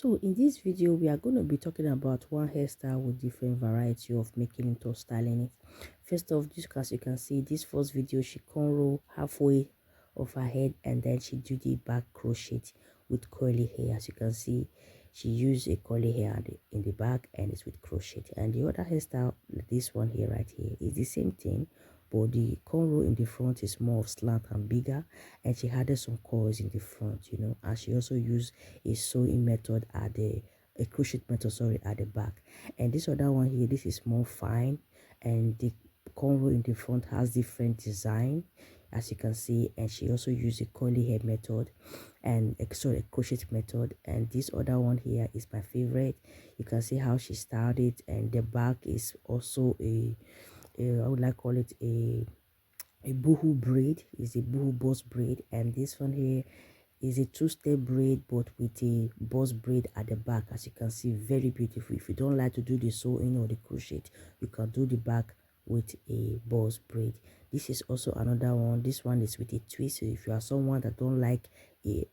So in this video, we are going to be talking about one hairstyle with different variety of making it or styling it. First off, just as you can see, this first video, she cornrow halfway of her head and then she do the back crochet with curly hair. As you can see, she used a curly hair in the back and it's with crochet. And the other hairstyle, this one here right here, is the same thing, but the cornrow in the front is more of slant and bigger, and she added some coils in the front, and she also used a sewing method at the a crochet method, sorry, at the back. And this other one here, this is more fine, and the cornrow in the front has different design, as you can see. And she also used a curly hair method and a crochet method. And this other one here is my favorite. You can see how she styled it, and the back is also I would like call it a boohoo braid. Is a boohoo boss braid. And this one here is a two-step braid but with a boss braid at the back. As you can see, very beautiful. If you don't like to do the sewing or the crochet, you can do the back with a boss braid. This is also another one. This one is with a twist. So if you are someone that don't like a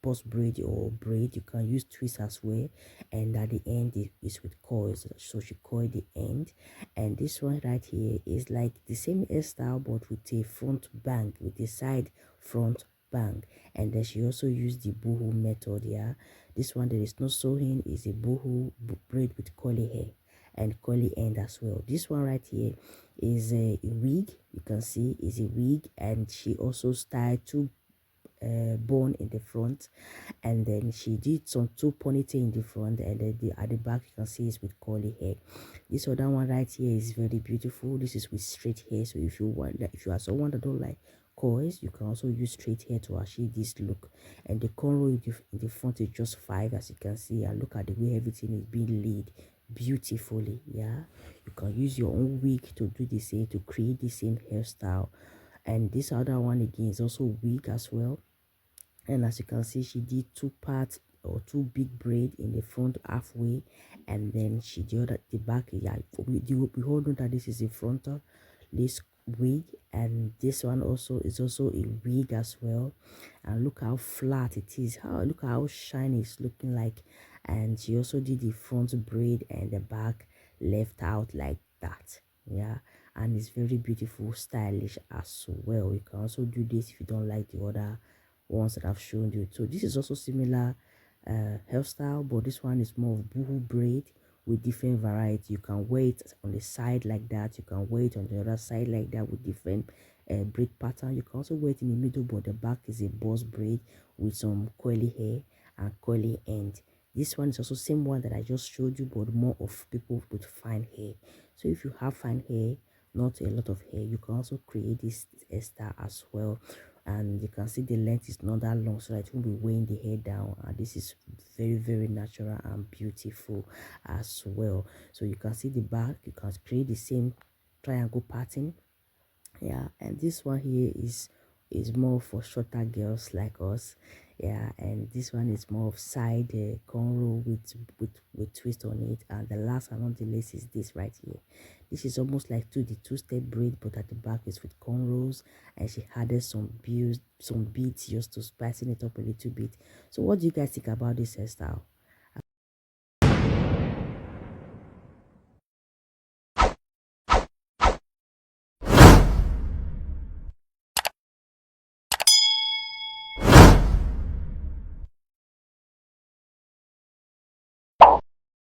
boss braid or braid, you can use twist as well. And at the end is with coils, so she coiled the end. And this one right here is like the same hairstyle but with a front bang, with a side front bang. And then she also used the boohoo method. Yeah, this one there is no sewing, is a boohoo braid with curly hair and curly end as well. This one right here is a wig. You can see is a wig, and she also styled two bone in the front, and then she did some two ponytail in the front, and then at the back you can see it's with curly hair. This other one right here is very beautiful. This is with straight hair. So if you are someone that don't like coils, you can also use straight hair to achieve this look. And the cornrow in the front is just 5, as you can see. And look at the way everything is being laid beautifully. Yeah, you can use your own wig to do the same, to create the same hairstyle. And this other one again is also wig as well. And as you can see, she did two parts or two big braid in the front halfway, and then she did the back. Yeah, we all know that this is a frontal lace wig, and this one also is also a wig as well. And look how flat it is, look how shiny it's looking like. And she also did the front braid and the back left out like that. Yeah, and it's very beautiful, stylish as well. You can also do this if you don't like the other ones that I've shown you. So this is also similar hairstyle, but this one is more of boohoo braid with different variety. You can wear it on the side like that, you can wear it on the other side like that with different braid pattern. You can also wear it in the middle, but the back is a boss braid with some curly hair and curly end. This one is also same one that I just showed you, but more of people with fine hair. So if you have fine hair, not a lot of hair, you can also create this hairstyle as well. And you can see the length is not that long, so that it won't be weighing the hair down. And this is very natural and beautiful as well. So you can see the back, you can create the same triangle pattern. Yeah, and this one here is more for shorter girls like us. Yeah, and this one is more of side cornrow with twist on it. And the last and not the least is this right here. This is almost like the two-step braid, but at the back is with cornrows, and she added some beads just to spicing it up a little bit. So what do you guys think about this hairstyle?